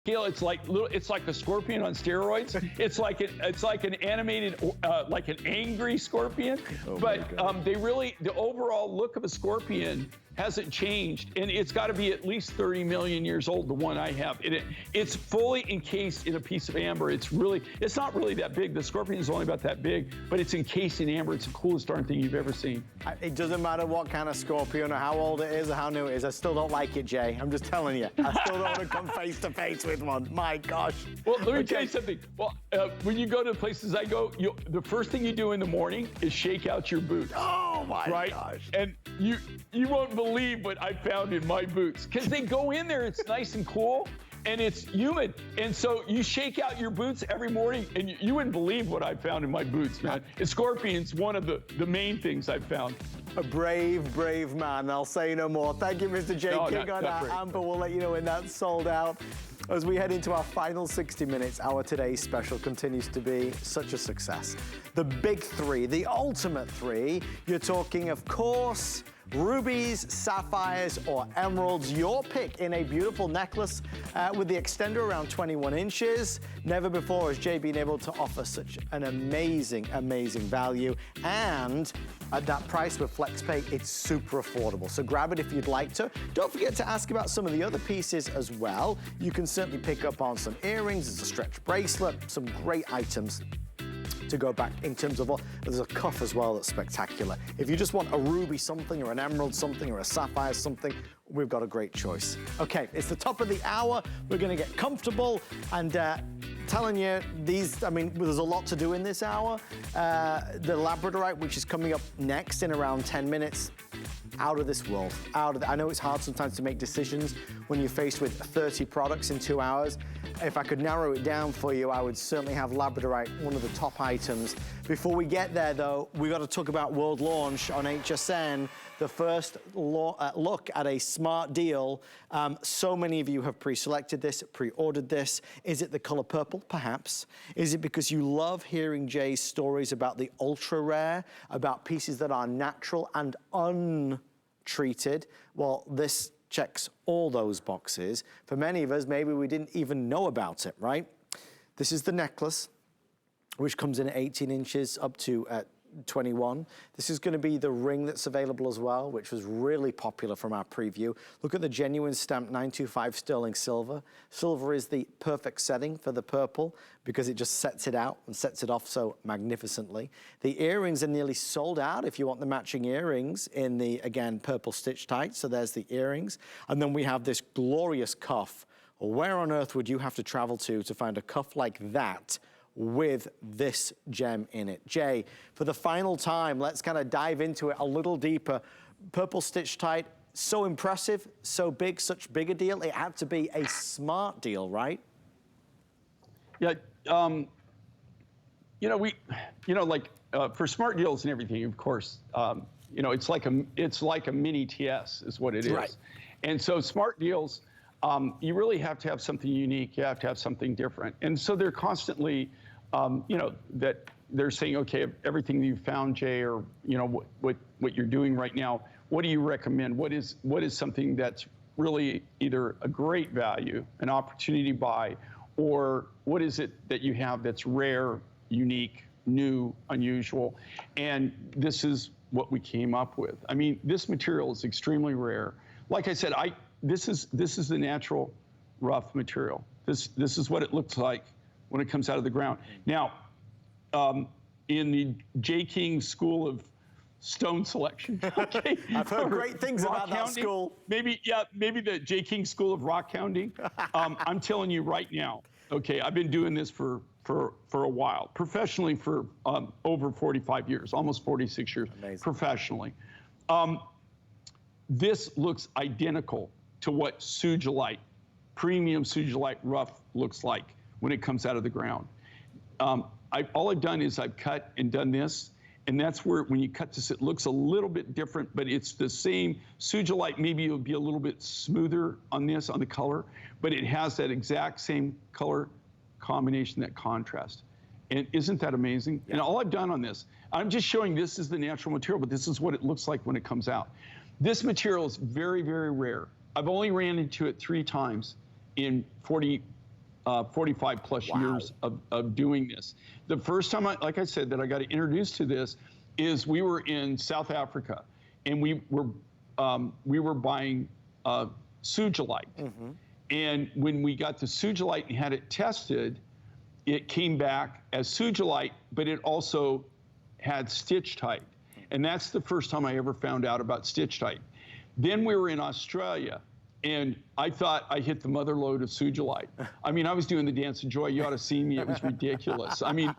Gail, it's like a scorpion on steroids. It's like an animated, like an angry scorpion. Oh, but the overall look of a scorpion hasn't changed, and it's got to be at least 30 million years old. The one I have, it's fully encased in a piece of amber. It's not really that big. The scorpion is only about that big, but it's encased in amber. It's the coolest darn thing you've ever seen. It doesn't matter what kind of scorpion or how old it is or how new it is. I still don't like it, Jay. I'm just telling you. I still don't want to come face to face with one. My gosh. Well, let me tell you something. Well, when you go to the places I go, the first thing you do in the morning is shake out your boots. Oh my gosh. And you won't believe what I found in my boots, because they go in there, it's nice and cool, and it's humid. And so you shake out your boots every morning, and you wouldn't believe what I found in my boots, man. And scorpion's one of the main things I've found. A brave, brave man. I'll say no more. Thank you, Mr. J. King, on our amber. We'll let you know when that's sold out. As we head into our final 60 minutes, our today's special continues to be such a success. The big three, the ultimate three. You're talking, of course, rubies, sapphires, or emeralds. Your pick in a beautiful necklace with the extender around 21 inches. Never before has Jay been able to offer such an amazing, amazing value. And at that price with FlexPay, it's super affordable. So grab it if you'd like to. Don't forget to ask about some of the other pieces as well. You can certainly pick up on some earrings, there's a stretch bracelet, some great items to go back in terms of, there's a cuff as well that's spectacular. If you just want a ruby something or an emerald something or a sapphire something, we've got a great choice. Okay, it's the top of the hour. We're gonna get comfortable and telling you these, I mean, there's a lot to do in this hour. The labradorite, which is coming up next in around 10 minutes, out of this world. I know it's hard sometimes to make decisions when you're faced with 30 products in 2 hours. If I could narrow it down for you, I would certainly have labradorite, one of the top items. Before we get there though, we got to talk about world launch on HSN, the first look at a smart deal. So many of you have pre-selected this, pre-ordered this. Is it the color purple? Perhaps. Is it because you love hearing Jay's stories about the ultra rare, about pieces that are natural and untreated? Well, this checks all those boxes. For many of us, maybe we didn't even know about it, right? This is the necklace, which comes in at 18 inches up to 21. This is going to be the ring that's available as well, which was really popular from our preview. Look at the genuine stamp 925 sterling silver. Silver is the perfect setting for the purple because it just sets it out and sets it off so magnificently. The earrings are nearly sold out if you want the matching earrings in the, again, purple stitch tight. So there's the earrings. And then we have this glorious cuff. Where on earth would you have to travel to find a cuff like that with this gem in it? Jay, for the final time, let's kind of dive into it a little deeper. Purple stitch tight, so impressive, so big, such big a deal. It had to be a smart deal, right? Yeah, for smart deals and everything, of course, it's like a mini TS is what it is. Right. And so smart deals, you really have to have something unique. You have to have something different. And so they're constantly, that they're saying, okay, everything you found, Jay, or what you're doing right now, what do you recommend? What is something that's really either a great value, an opportunity buy, or what is it that you have that's rare, unique, new, unusual? And this is what we came up with. I mean, this material is extremely rare. Like I said, this is the natural rough material. This is what it looks like when it comes out of the ground. Now, in the J. King School of Stone Selection, okay, I've heard great things about that school. Maybe the J. King School of Rock Hounding. I'm telling you right now, okay, I've been doing this for a while, professionally for over 45 years, almost 46 years. Amazing. Professionally. This looks identical to what Sugilite, premium Sugilite rough looks like when it comes out of the ground. All I've done is I've cut and done this, and that's where when you cut this, it looks a little bit different, but it's the same. Sugilite, maybe it would be a little bit smoother on this, on the color, but it has that exact same color combination, that contrast. And isn't that amazing? Yeah. And all I've done on this, I'm just showing this is the natural material, but this is what it looks like when it comes out. This material is very, very rare. I've only ran into it 3 times in 40 45 plus years of doing this. The first time, like I said, that I got introduced to this is we were in South Africa, and we were buying Sujilite. And when we got the Sujilite and had it tested, it came back as Sujilite, but it also had stitch tight. And that's the first time I ever found out about stitch tight. Then we were in Australia, and I thought I hit the mother lode of Sujilite. I mean, I was doing the dance of joy. You ought to see me. It was ridiculous. I mean,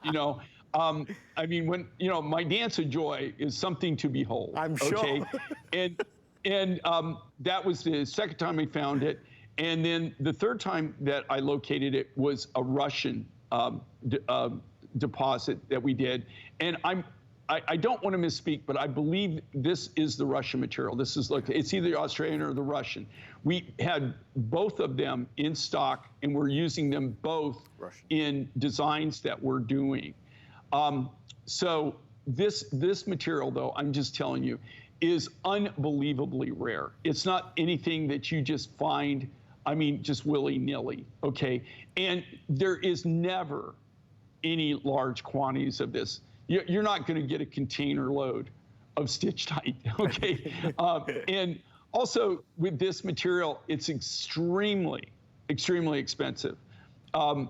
when, my dance of joy is something to behold. I'm sure. Okay? And that was the second time I found it. And then the third time that I located it was a Russian deposit that we did. And I don't want to misspeak, but I believe this is the Russian material. This is, look, it's either Australian or the Russian. We had both of them in stock, and we're using them both in designs that we're doing. So this material, though, I'm just telling you, is unbelievably rare. It's not anything that you just find, I mean, just willy-nilly, okay? And there is never any large quantities of this. You're not going to get a container load of stitch tight, okay? And also with this material, it's extremely, extremely expensive.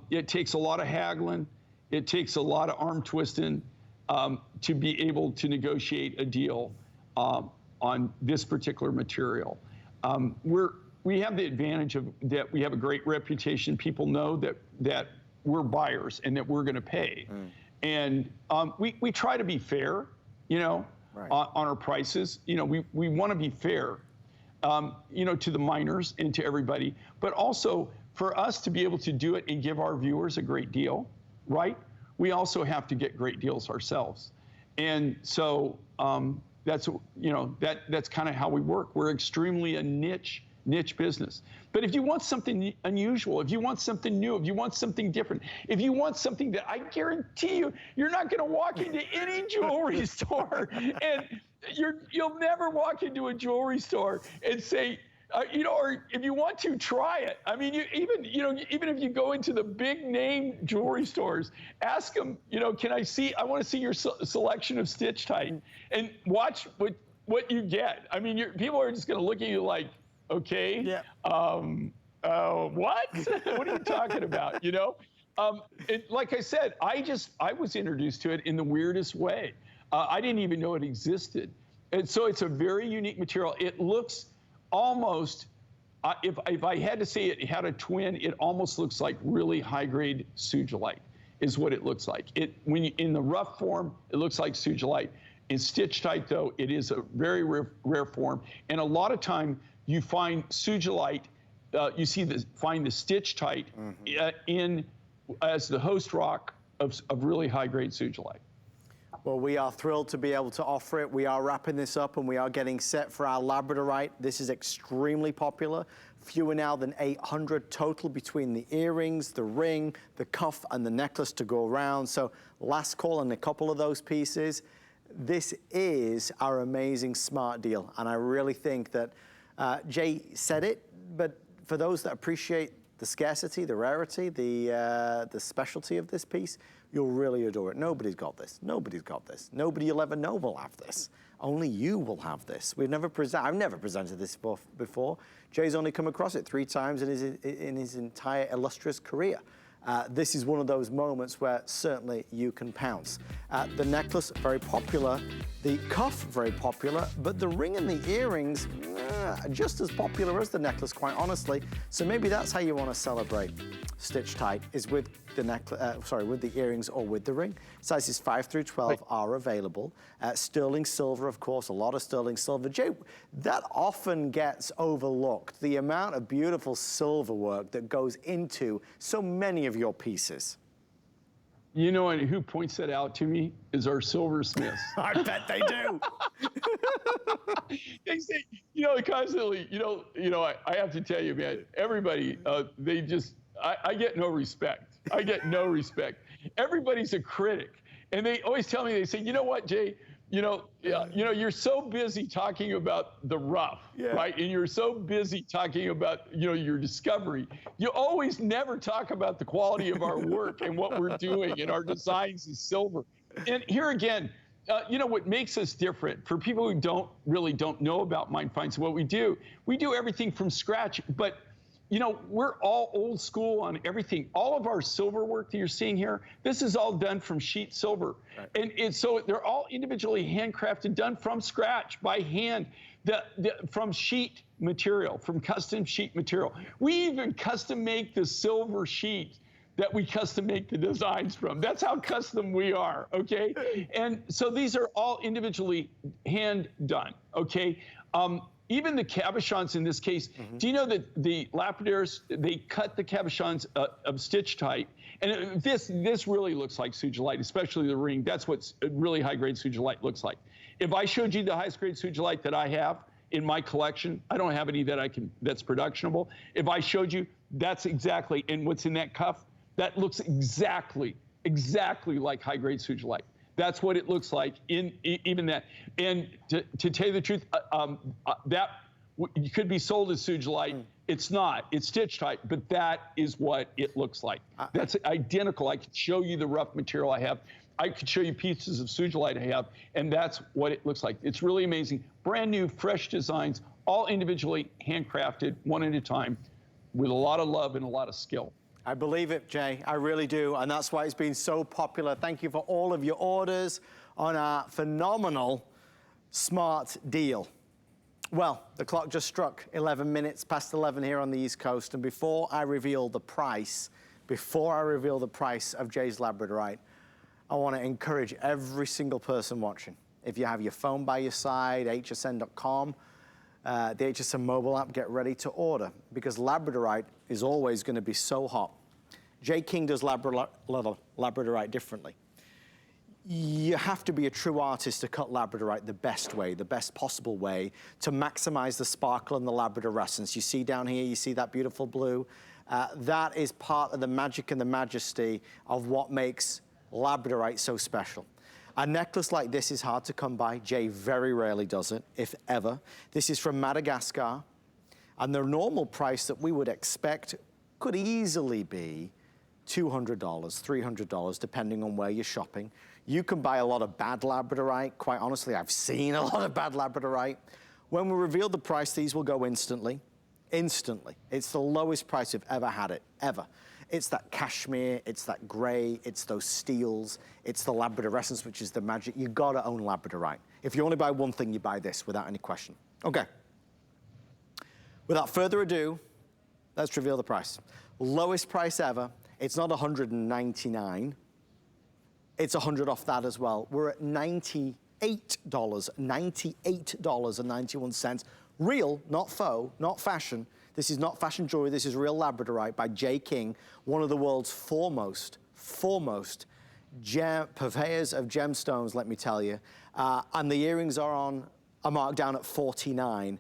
It takes a lot of haggling. It takes a lot of arm twisting to be able to negotiate a deal on this particular material. We have the advantage of that we have a great reputation. People know that we're buyers and that we're going to pay. And we try to be fair, on our prices. We want to be fair, to the miners and to everybody, but also for us to be able to do it and give our viewers a great deal, right? We also have to get great deals ourselves. And so that's kind of how we work. We're extremely a niche business. But if you want something unusual, if you want something new, if you want something different, if you want something that I guarantee you're not going to walk into any jewelry store, and you'll never walk into a jewelry store and say, or if you want to, try it. I mean, even if you go into the big name jewelry stores, ask them, I want to see your selection of stitch tight, and watch what you get. I mean, people are just going to look at you like, okay, yeah. What? What are you talking about? Like I said, I was introduced to it in the weirdest way. I didn't even know it existed. And so it's a very unique material. It looks almost, if I had to say it had a twin, it almost looks like really high-grade Sujilite is what it looks like. In the rough form, it looks like Sujilite. In stitch tight, though, it is a very rare form. And a lot of time, you find Sujilite, find the stitch tight as the host rock of really high-grade Sujilite. Well, we are thrilled to be able to offer it. We are wrapping this up, and we are getting set for our Labradorite. This is extremely popular. Fewer now than 800 total between the earrings, the ring, the cuff, and the necklace to go around. So last call on a couple of those pieces. This is our amazing smart deal, and I really think that Jay said it, but for those that appreciate the scarcity, the rarity, the specialty of this piece, you'll really adore it. Nobody's got this. Nobody's got this. Nobody you'll ever know will have this. Only you will have this. I've never presented this before. Jay's only come across it 3 times in his entire illustrious career. This is one of those moments where certainly you can pounce. The necklace, very popular. The cuff, very popular. But the ring and the earrings, just as popular as the necklace, quite honestly. So maybe that's how you want to celebrate stitch tight, is with the necklace, with the earrings or with the ring. Sizes 5 through 12 are available. Sterling silver, of course, a lot of sterling silver. Jay, that often gets overlooked, the amount of beautiful silver work that goes into so many of your pieces. And who points that out to me is our silversmiths. I bet they do. They say, constantly, I have to tell you, man, everybody, I get no respect. I get no respect. Everybody's a critic. And they always tell me, they say, you know what, Jay, You're so busy talking about the rough, right? And you're so busy talking about, your discovery. You always never talk about the quality of our work and what we're doing and our designs in silver. And here again, what makes us different for people who don't know about Mine Finds, what we do everything from scratch, but we're all old school on everything. All of our silver work that you're seeing here, this is all done from sheet silver. Right. And so they're all individually handcrafted, done from scratch by hand, from sheet material, from custom sheet material. We even custom make the silver sheet that we custom make the designs from. That's how custom we are, okay? And so these are all individually hand done, okay? Even the cabochons in this case, do you know that the lapidars, they cut the cabochons of stitch tight? And this really looks like Sujilite, especially the ring. That's what really high-grade Sujilite looks like. If I showed you the highest grade Sujilite that I have in my collection, I don't have any that's productionable. If I showed you, that's exactly, and what's in that cuff, that looks exactly like high-grade Sujilite. That's what it looks like in even that. And to tell you the truth, that could be sold as Sujilite. It's not. It's stitch tight, but that is what it looks like. That's identical. I could show you the rough material I have. I could show you pieces of Sujilite I have, and that's what it looks like. It's really amazing. Brand new, fresh designs, all individually handcrafted, one at a time, with a lot of love and a lot of skill. I believe it, Jay. I really do. And that's why it's been so popular. Thank you for all of your orders on our phenomenal smart deal. Well, the clock just struck 11 minutes past 11 here on the East Coast. And before I reveal the price of Jay's Labradorite, I want to encourage every single person watching. If you have your phone by your side, hsn.com, the HSN mobile app, get ready to order, because Labradorite is always going to be so hot. Jay King does Labradorite differently. You have to be a true artist to cut Labradorite the best way, the best possible way, to maximize the sparkle and the labradorescence. You see down here, you see that beautiful blue? That is part of the magic and the majesty of what makes Labradorite so special. A necklace like this is hard to come by. Jay very rarely does it, if ever. This is from Madagascar, and the normal price that we would expect could easily be $200, $300, depending on where you're shopping. You can buy a lot of bad Labradorite. Quite honestly, I've seen a lot of bad Labradorite. When we reveal the price, these will go instantly. Instantly. It's the lowest price we've ever had it, ever. It's that cashmere, it's that gray, it's those steels, it's the labradorescence, which is the magic. You gotta own Labradorite. If you only buy one thing, you buy this without any question. Okay. Without further ado, let's reveal the price. Lowest price ever. It's not $199. It's $100 off that as well. We're at $98, $98.91. Real, not faux, not fashion. This is not fashion jewelry, this is real Labradorite by Jay King, one of the world's foremost purveyors of gemstones, let me tell you. And the earrings are marked down at $49.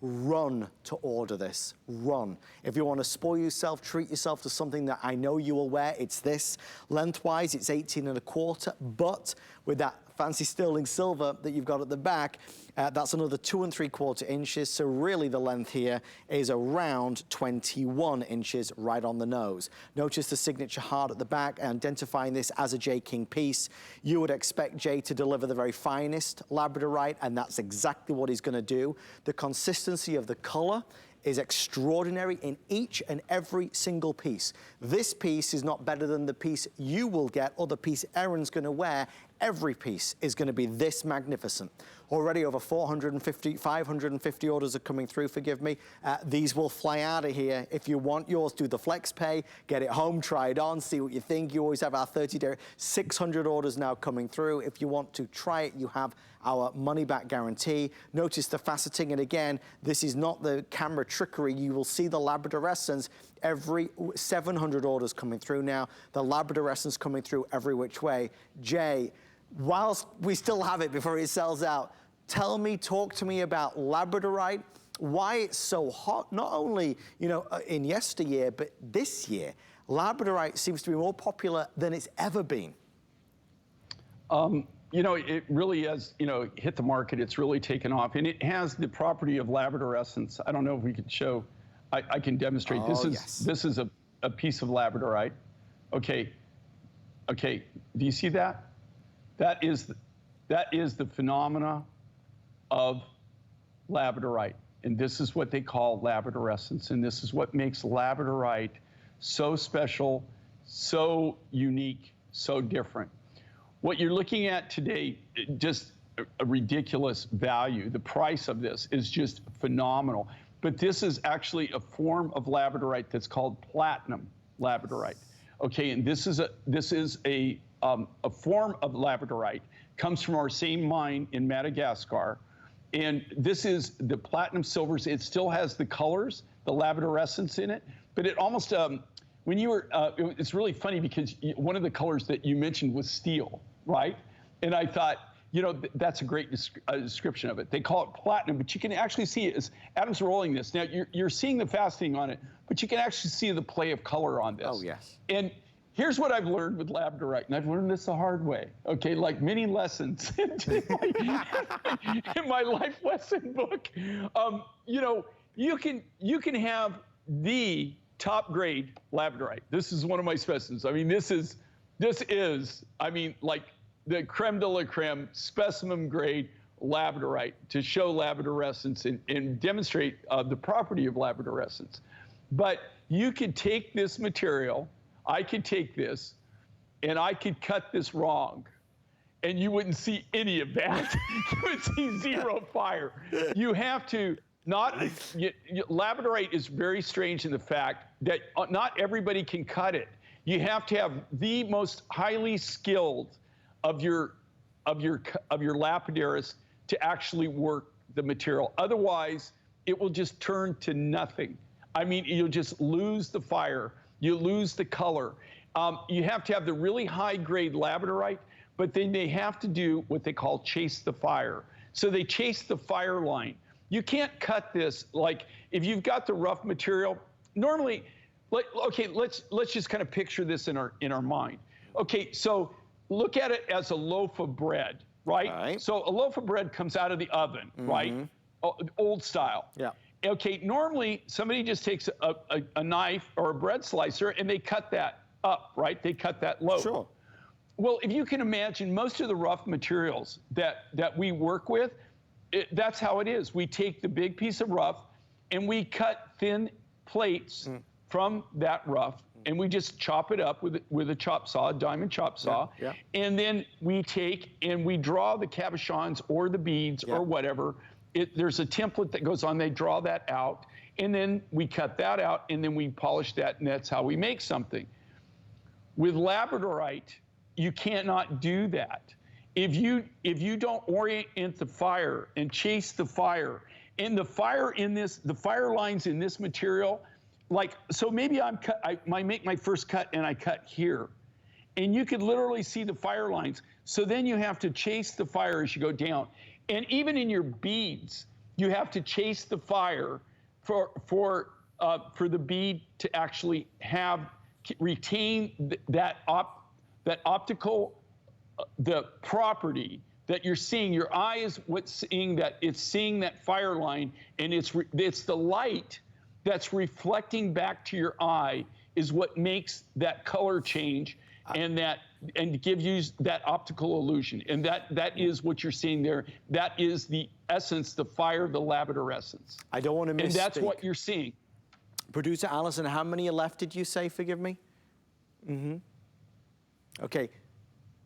Run to order this, run. If you want to spoil yourself, treat yourself to something that I know you will wear, it's this. Lengthwise, it's 18.25, but with that fancy sterling silver that you've got at the back, that's another 2.75 inches. So really the length here is around 21 inches right on the nose. Notice the signature heart at the back, identifying this as a Jay King piece. You would expect Jay to deliver the very finest Labradorite, and that's exactly what he's going to do. The consistency of the color is extraordinary in each and every single piece. This piece is not better than the piece you will get or the piece Erin's gonna wear. Every piece is gonna be this magnificent. Already over 550 orders are coming through, forgive me. These will fly out of here. If you want yours, do the flex pay, get it home, try it on, see what you think. You always have our 30-day, 600 orders now coming through. If you want to try it, you have our money-back guarantee. Notice the faceting, and again, this is not the camera trickery. You will see the labradorescence every 700 orders coming through now. The labradorescence coming through every which way. Jay, whilst we still have it before it sells out, talk to me about Labradorite, why it's so hot, not only, you know, in yesteryear, but this year. Labradorite seems to be more popular than it's ever been. you know, it really has, you know, hit the market. It's really taken off, and it has the property of labradorescence. I don't know if we could show. I can demonstrate. Oh, this is a piece of labradorite. Okay. Okay. Do you see that? That is the phenomena of labradorite, and this is what they call labradorescence, and this is what makes labradorite so special, so unique, so different. What you're looking at today, just a ridiculous value. The price of this is just phenomenal. But this is actually a form of labradorite that's called platinum labradorite. Okay, and this is a form of labradorite, comes from our same mine in Madagascar. And this is the platinum silvers. It still has the colors, the labradorescence in it, but it almost, when you were, it's really funny because one of the colors that you mentioned was steel, right? And I thought, you know, that's a great description of it. They call it platinum, but you can actually see it as Adam's rolling this. Now, you're seeing the faceting on it, but you can actually see the play of color on this. Oh, yes. And here's what I've learned with labradorite, and I've learned this the hard way, okay? Like many lessons in my life lesson book. You know, you can have the top grade labradorite. This is one of my specimens. I mean, this is, I mean, like the creme de la creme, specimen grade labradorite to show labradorescence and demonstrate the property of labradorescence. But you could take this material, I could take this, and I could cut this wrong, and you wouldn't see any of that. You would see zero fire. You have to labradorite is very strange in the fact that not everybody can cut it. You have to have the most highly skilled of your lapidaries to actually work the material. Otherwise, it will just turn to nothing. I mean, you'll just lose the fire. You lose the color. You have to have the really high-grade labradorite, but then they have to do what they call chase the fire. So they chase the fire line. You can't cut this, like, if you've got the rough material, normally, okay, let's just kind of picture this in our mind. Okay, so look at it as a loaf of bread, right? Right. So a loaf of bread comes out of the oven, right? Old style. Yeah. Okay, normally somebody just takes a knife or a bread slicer and they cut that up, right? They cut that loaf. Sure. Well, if you can imagine, most of the rough materials that we work with, that's how it is. We take the big piece of rough and we cut thin plates from that rough, and we just chop it up with a chop saw, a diamond chop saw. Yeah. And then we take and we draw the cabochons or the beads or whatever. There's a template that goes on, they draw that out, and then we cut that out, and then we polish that, and that's how we make something. With labradorite, you cannot do that. If you don't orient the fire and chase the fire, and the fire lines in this material, like, so maybe I make my first cut and I cut here, and you could literally see the fire lines. So then you have to chase the fire as you go down. And even in your beads, you have to chase the fire for the bead to actually retain that optical, the property that you're seeing. Your eye is what's seeing that. It's seeing that fire line, and it's the light that's reflecting back to your eye is what makes that color change and give you that optical illusion. And that is what you're seeing there. That is the essence, the fire, the labradorescence. I don't want to miss. And that's what you're seeing. Producer Allison, how many are left, did you say? Forgive me. Okay.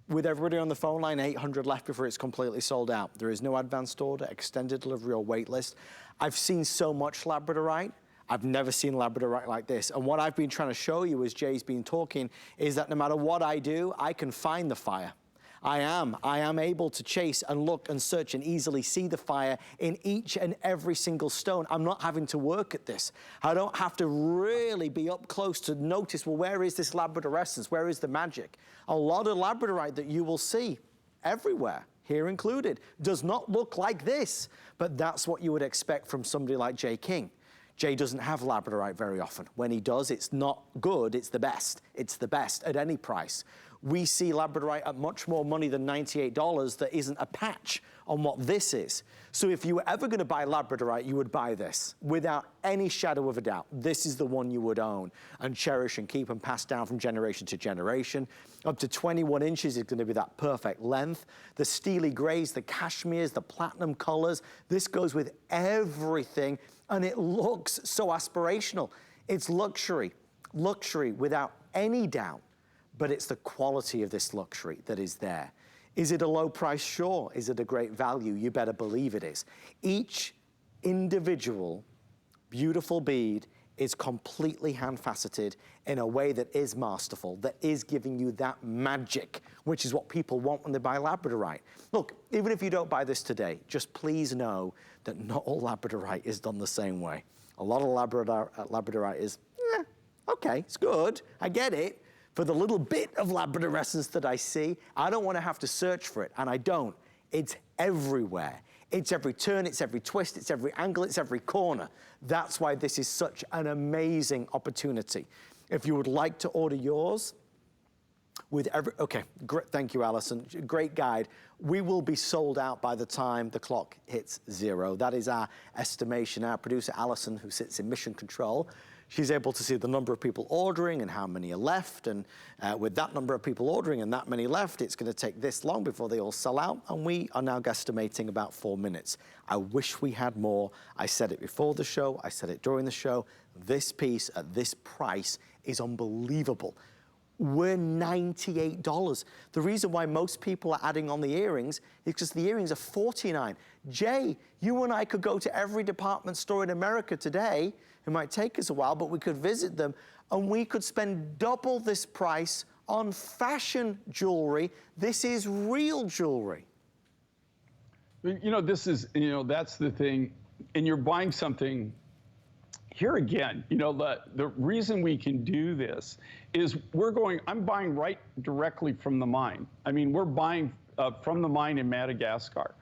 With everybody on the phone line, 800 left before it's completely sold out. There is no advanced order, extended delivery, or wait list. I've seen so much labradorite. I've never seen labradorite like this. And what I've been trying to show you as Jay's been talking is that no matter what I do, I can find the fire. I am able to chase and look and search and easily see the fire in each and every single stone. I'm not having to work at this. I don't have to really be up close to notice, well, where is this labradorescence? Where is the magic? A lot of labradorite that you will see everywhere, here included, does not look like this, but that's what you would expect from somebody like Jay King. Jay doesn't have labradorite very often. When he does, it's not good, it's the best. It's the best at any price. we see Labradorite at much more money than $98 that isn't a patch on what this is. So if you were ever going to buy Labradorite, you would buy this without any shadow of a doubt. This is the one you would own and cherish and keep and pass down from generation to generation. Up to 21 inches is going to be that perfect length. The steely grays, the cashmeres, the platinum colors, this goes with everything, and it looks so aspirational. It's luxury without any doubt, but it's the quality of this luxury that is there. Is it a low price? Sure. Is it a great value? You better believe it is. Each individual beautiful bead is completely hand-faceted in a way that is masterful, that is giving you that magic, which is what people want when they buy Labradorite. Look, even if you don't buy this today, just please know that not all Labradorite is done the same way. A lot of Labradorite is, okay, it's good, I get it. For the little bit of Labradorescence that I see, I don't want to have to search for it, and I don't. It's everywhere. It's every turn, it's every twist, it's every angle, it's every corner. That's why this is such an amazing opportunity. If you would like to order yours, okay, great, thank you, Alison. Great guide. We will be sold out by the time the clock hits 0. That is our estimation. Our producer, Alison, who sits in Mission Control, she's able to see the number of people ordering and how many are left. And with that number of people ordering and that many left, it's going to take this long before they all sell out. And we are now guesstimating about 4 minutes. I wish we had more. I said it before the show. I said it during the show. This piece at this price is unbelievable. We're $98. The reason why most people are adding on the earrings is because the earrings are $49. Jay, you and I could go to every department store in America today. It might take us a while, but we could visit them, and we could spend double this price on fashion jewelry. This is real jewelry. You know, this is, you know, that's the thing. And you're buying something. Here again, you know, the reason we can do this is I'm buying right directly from the mine. I mean, we're buying from the mine in Madagascar.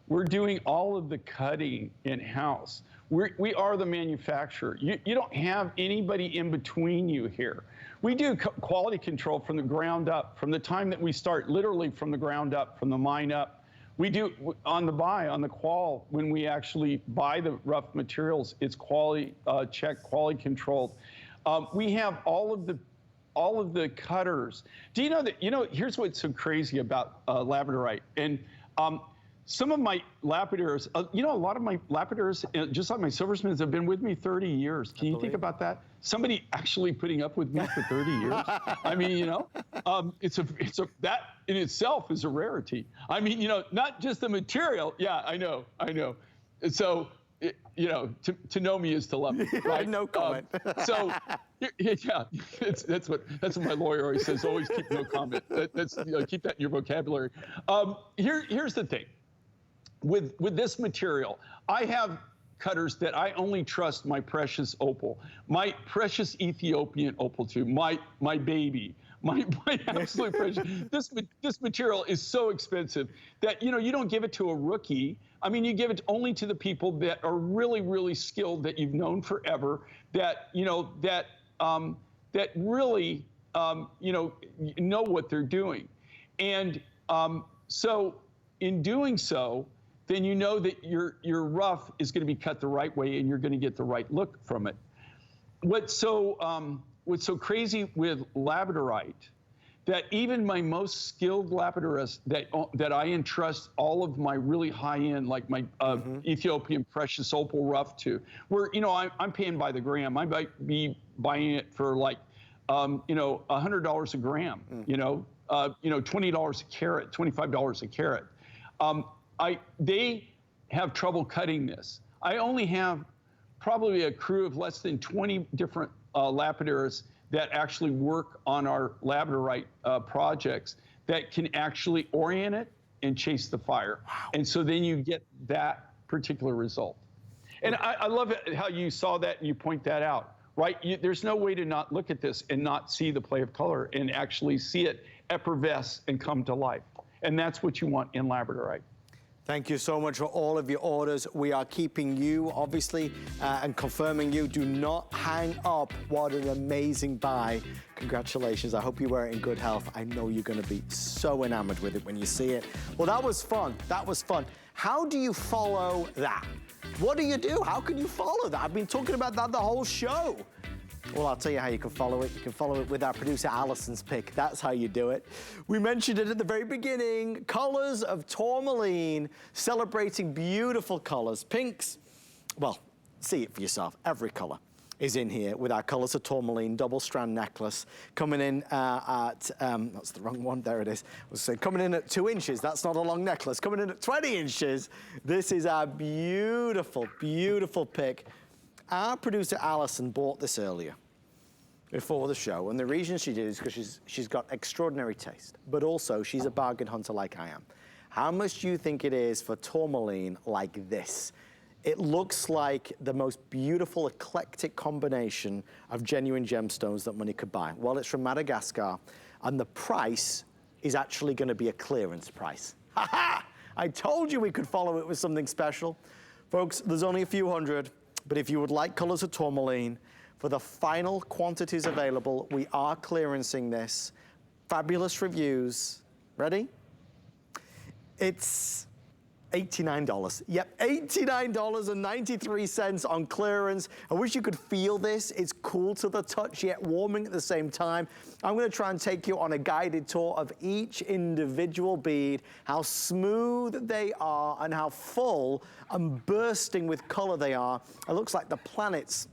We're doing all of the cutting in-house. We are the manufacturer. You don't have anybody in between you here. We do quality control from the ground up, from the time that we start, literally from the ground up, from the mine up. We do on the qual, when we actually buy the rough materials, it's quality checked, quality controlled. We have all of the cutters. Do you know that, you know, here's what's so crazy about Labradorite. And some of my lapidars, you know, a lot of my lapidars, just like my silversmiths, have been with me 30 years. Can you think about that? Somebody actually putting up with me for 30 years. I mean, you know, that in itself is a rarity. I mean, you know, not just the material. Yeah, I know. So, you know, to know me is to love me, right? No comment. Yeah, that's what my lawyer always says. Always keep no comment. That's you know, keep that in your vocabulary. Here's the thing. With this material, I have cutters that I only trust my precious opal, my precious Ethiopian opal too, my baby, my absolute precious. This material is so expensive that, you know, you don't give it to a rookie. I mean, you give it only to the people that are really, really skilled, that you've known forever, that, you know, that really, you know what they're doing. And so in doing so, then you know that your rough is going to be cut the right way and you're going to get the right look from it. What's so crazy with Labradorite, that even my most skilled lapidarists that I entrust all of my really high-end, like my Ethiopian precious opal rough to, where, you know, I'm paying by the gram. I might be buying it for like, you know, $100 a gram, you know, $20 a carat, $25 a carat. They have trouble cutting this. I only have probably a crew of less than 20 different lapidarists that actually work on our Labradorite projects that can actually orient it and chase the fire. Wow. And so then you get that particular result. And I love it how you saw that and you point that out, right? There's no way to not look at this and not see the play of color and actually see it effervesce and come to life. And that's what you want in Labradorite. Thank you so much for all of your orders. We are keeping you, obviously, and confirming you. Do not hang up. What an amazing buy. Congratulations. I hope you wear it in good health. I know you're going to be so enamored with it when you see it. Well, that was fun. That was fun. How do you follow that? What do you do? How can you follow that? I've been talking about that the whole show. Well, I'll tell you how you can follow it. You can follow it with our producer, Allison's pick. That's how you do it. We mentioned it at the very beginning. Colors of tourmaline, celebrating beautiful colors. Pinks, well, see it for yourself. Every color is in here with our Colors of Tourmaline double strand necklace coming in at, that's the wrong one, there it is. I was saying coming in at 2 inches, that's not a long necklace. Coming in at 20 inches, this is our beautiful, beautiful pick. Our producer, Allison, bought this earlier before the show, and the reason she did is because she's got extraordinary taste, but also she's a bargain hunter like I am. How much do you think it is for tourmaline like this? It looks like the most beautiful, eclectic combination of genuine gemstones that money could buy. Well, it's from Madagascar, and the price is actually going to be a clearance price. Ha ha! I told you we could follow it with something special. Folks, there's only a few hundred. But if you would like Colors of Tourmaline, for the final quantities available, we are clearancing this. Fabulous reviews. Ready? It's $89. Yep, $89.93 on clearance. I wish you could feel this. It's cool to the touch, yet warming at the same time. I'm gonna try and take you on a guided tour of each individual bead, how smooth they are and how full and bursting with color they are. It looks like the planets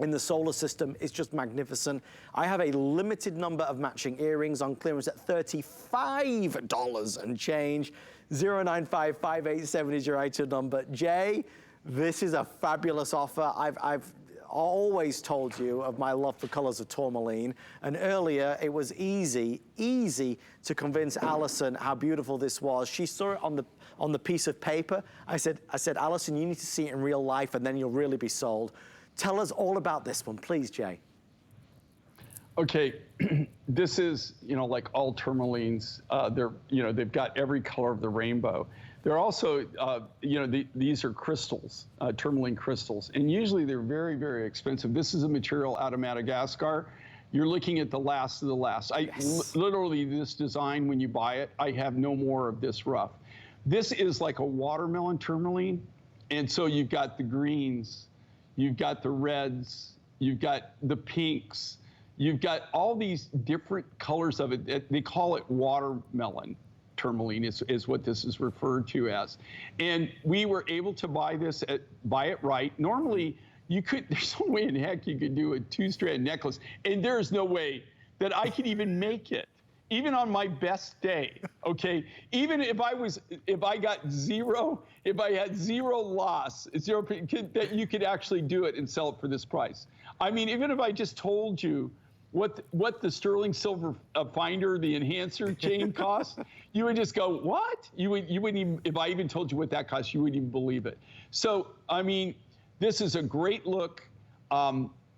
in the solar system is just magnificent. I have a limited number of matching earrings on clearance at $35 and change. 095587 is your item number. Jay, this is a fabulous offer. I've always told you of my love for Colors of Tourmaline, and earlier it was easy to convince Allison how beautiful this was. She saw it on the piece of paper. I said, Allison, you need to see it in real life, and then you'll really be sold. Tell us all about this one, please, Jay. Okay, this is, like all tourmalines, they've got every color of the rainbow. They're also, these are crystals, tourmaline crystals, and usually they're very, very expensive. This is a material out of Madagascar. You're looking at the last of the last. Yes. Literally, this design, when you buy it, I have no more of this rough. This is like a watermelon tourmaline, and so you've got the greens, you've got the reds, you've got the pinks, you've got all these different colors of it. They call it watermelon tourmaline is what this is referred to as. And we were able to buy it right. Normally, there's no way in heck you could do a 2-strand necklace, and there's no way that I could even make it, even on my best day, okay? Even if I had zero loss, that you could actually do it and sell it for this price. I mean, even if I just told you what the sterling silver finder, the enhancer chain costs, you would just go, what? You wouldn't even, if I even told you what that costs, you wouldn't even believe it. So, I mean, this is a great look.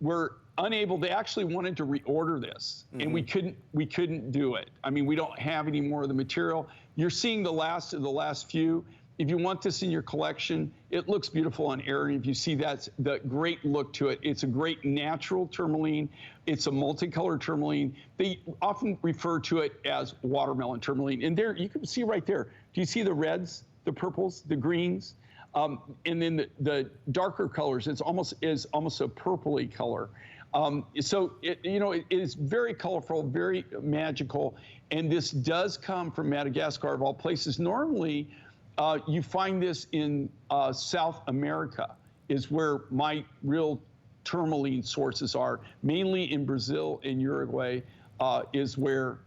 We're unable, they actually wanted to reorder this, and we couldn't do it. I mean, we don't have any more of the material. You're seeing the last of the last few. If you want this in your collection, it looks beautiful on air. And if you see that's the great look to it, it's a great natural tourmaline. It's a multicolored tourmaline. They often refer to it as watermelon tourmaline. And there, you can see right there, do you see the reds, the purples, the greens? And then the darker colors, it's almost a purpley color. So it is very colorful, very magical. And this does come from Madagascar, of all places. Normally, you find this in South America, is where my real tourmaline sources are. Mainly in Brazil and Uruguay is where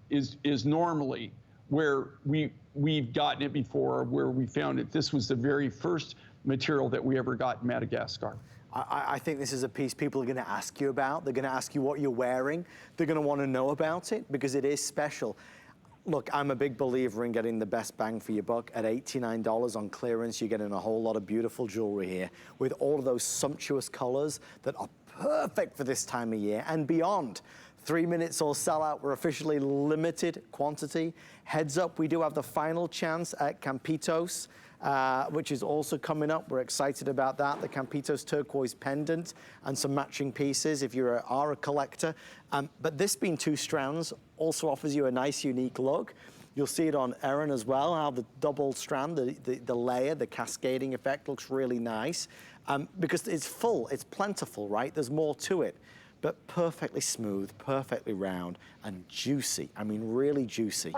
is normally where we've gotten it before, where we found it. This was the very first material that we ever got in Madagascar. I think this is a piece people are going to ask you about. They're going to ask you what you're wearing. They're going to want to know about it because it is special. Look, I'm a big believer in getting the best bang for your buck. At $89 on clearance, you're getting a whole lot of beautiful jewelry here with all of those sumptuous colors that are perfect for this time of year and beyond. 3 minutes or sell out. We're officially limited quantity. Heads up, we do have the final chance at Campitos, which is also coming up. We're excited about that. The Campitos turquoise pendant and some matching pieces if you are a collector. But this being 2 strands also offers you a nice, unique look. You'll see it on Erin as well, how the double strand, the layer, the cascading effect looks really nice. Because it's full, it's plentiful, right? There's more to it. But perfectly smooth, perfectly round, and juicy. I mean, really juicy.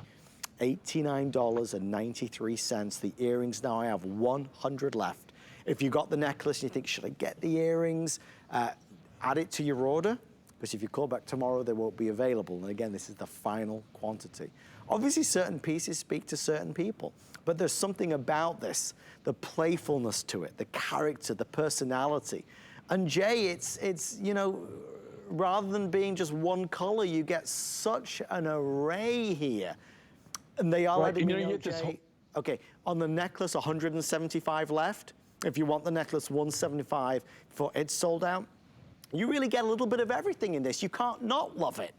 $89.93. The earrings now, I have 100 left. If you got the necklace and you think, should I get the earrings? Add it to your order, because if you call back tomorrow, they won't be available. And again, this is the final quantity. Obviously, certain pieces speak to certain people, but there's something about this, the playfulness to it, the character, the personality. And Jay, it's you know, rather than being just one color, you get such an array here. And they are letting me know, Jay, okay, on the necklace, 175 left. If you want the necklace, 175 for it's sold out. You really get a little bit of everything in this. You can't not love it.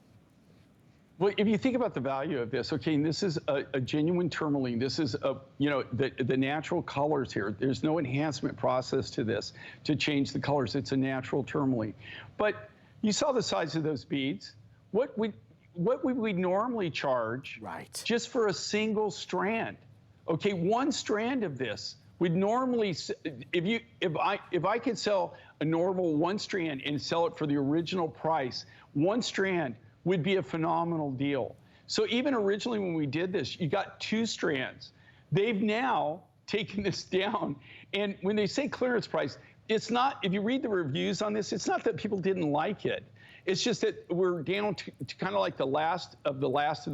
Well, if you think about the value of this, okay, and this is a genuine tourmaline. This is you know, the natural colors here. There's no enhancement process to this to change the colors. It's a natural tourmaline. But you saw the size of those beads. What would we normally charge just for a single strand? Okay, 1 strand of this would normally, if I could sell a normal 1 strand and sell it for the original price, 1 strand would be a phenomenal deal. So even originally when we did this, you got 2 strands. They've now taken this down. And when they say clearance price, it's not, if you read the reviews on this, it's not that people didn't like it. It's just that we're down to kind of like the last of the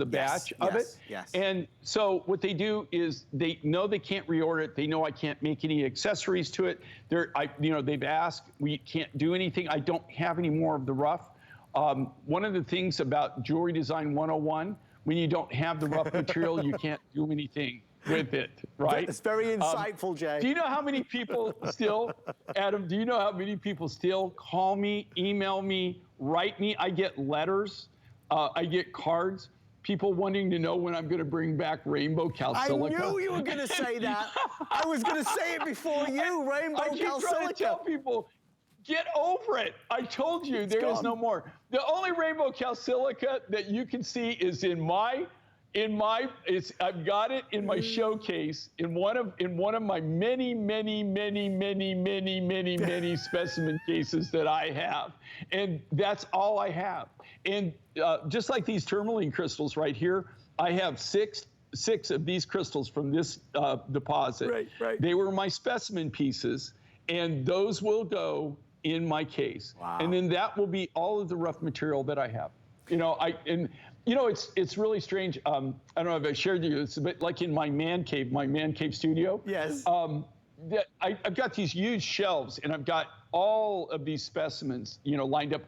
batch of it. Yes. And so what they do is they know they can't reorder it. They know I can't make any accessories to it. You know, they've asked, we can't do anything. I don't have any more of the rough. One of the things about Jewelry Design 101, when you don't have the rough material, you can't do anything with it, right? It's very insightful, Jay. Do you know how many people still, Adam, do you know how many people still call me, email me, write me? I get letters, I get cards, people wanting to know when I'm going to bring back rainbow calsilica. I knew you were going to say that. I was going to say it before you, rainbow calsilica. I keep trying to tell people, get over it. I told you, there is no more. The only rainbow calsilica that you can see is I've got it in my showcase in one of my many specimen cases that I have, and that's all I have. And just like these tourmaline crystals right here, I have six of these crystals from this deposit. Right. They were my specimen pieces, and those will go in my case. Wow. And then that will be all of the rough material that I have. You know, you know, it's really strange. I don't know if I shared with you this, but like in my man cave studio. Yes. I've got these huge shelves, and I've got all of these specimens, you know, lined up.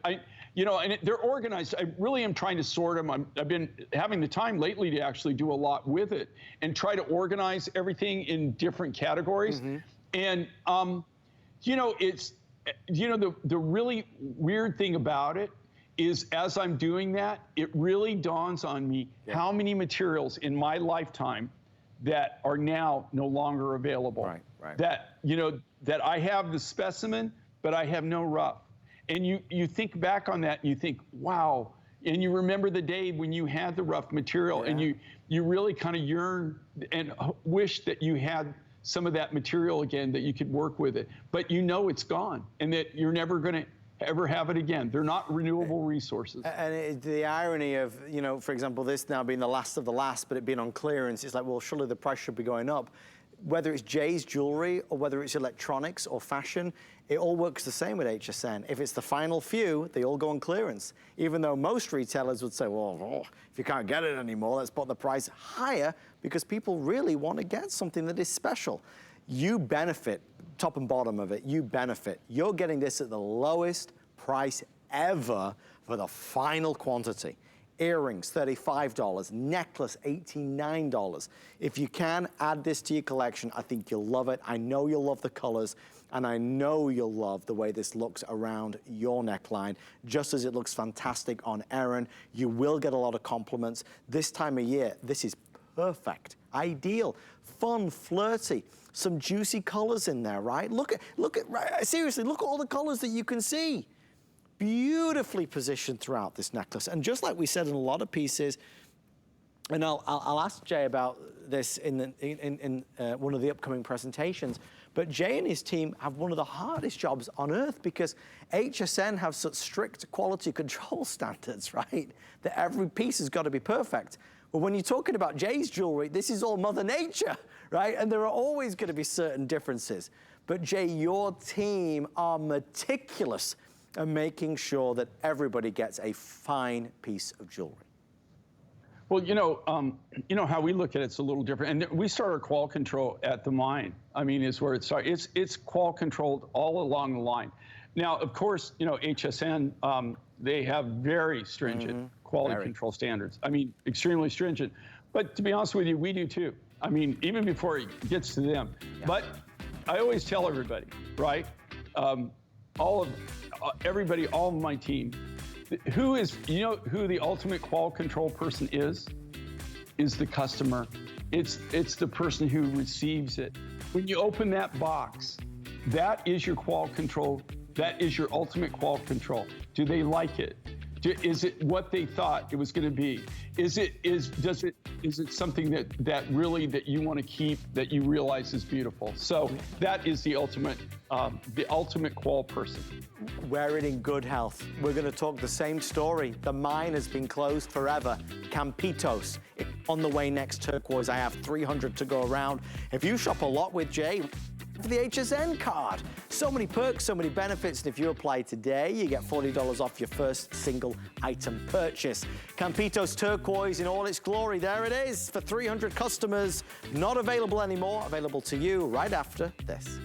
You know, and they're organized. I really am trying to sort them. I've been having the time lately to actually do a lot with it and try to organize everything in different categories. Mm-hmm. And you know, the really weird thing about it is as I'm doing that, it really dawns on me how many materials in my lifetime that are now no longer available. Right. That, you know, that I have the specimen, but I have no rough. And you think back on that and you think, wow. And you remember the day when you had the rough material and you really kind of yearn and wish that you had some of that material again, that you could work with it. But you know it's gone and that you're never going to ever have it again. They're not renewable resources. And the irony of, you know, for example, this now being the last of the last, but it being on clearance, it's like, well, surely the price should be going up. Whether it's Jay's jewelry or whether it's electronics or fashion, it all works the same with HSN. If it's the final few, they all go on clearance. Even though most retailers would say, well, if you can't get it anymore, let's put the price higher, because people really want to get something that is special. You benefit, top and bottom of it, you benefit. You're getting this at the lowest price ever for the final quantity. Earrings, $35. Necklace, $89. If you can, add this to your collection. I think you'll love it. I know you'll love the colors, and I know you'll love the way this looks around your neckline, just as it looks fantastic on Erin. You will get a lot of compliments. This time of year, this is perfect, ideal, fun, flirty, some juicy colors in there, right? Look at, seriously, look at all the colors that you can see. Beautifully positioned throughout this necklace. And just like we said in a lot of pieces, and I'll ask Jay about this in one of the upcoming presentations, but Jay and his team have one of the hardest jobs on earth because HSN have such strict quality control standards, right? That every piece has got to be perfect. But when you're talking about Jay's jewelry, this is all Mother Nature, right? And there are always going to be certain differences. But Jay, your team are meticulous and making sure that everybody gets a fine piece of jewelry. Well, you know how we look at it's a little different. And we start our qual control at the mine. I mean, is where it starts. It's qual controlled all along the line. Now, of course, you know, HSN, they have very stringent quality control standards. I mean, extremely stringent. But to be honest with you, we do too. I mean, even before it gets to them. Yeah. But I always tell everybody, right? Everybody, all of my team, you know who the ultimate qual control person is the customer. It's the person who receives it. When you open that box, that is your qual control. That is your ultimate qual control. Do they like it? Is it what they thought it was going to be? Is it something that really that you want to keep, that you realize is beautiful? So that is the ultimate qual person. Wear it in good health. We're going to talk the same story. The mine has been closed forever. Campitos, on the way next. Turquoise. I have 300 to go around. If you shop a lot with Jay, for the HSN card. So many perks, so many benefits, and if you apply today, you get $40 off your first single item purchase. Campitos Turquoise in all its glory. There it is for 300 customers. Not available anymore. Available to you right after this.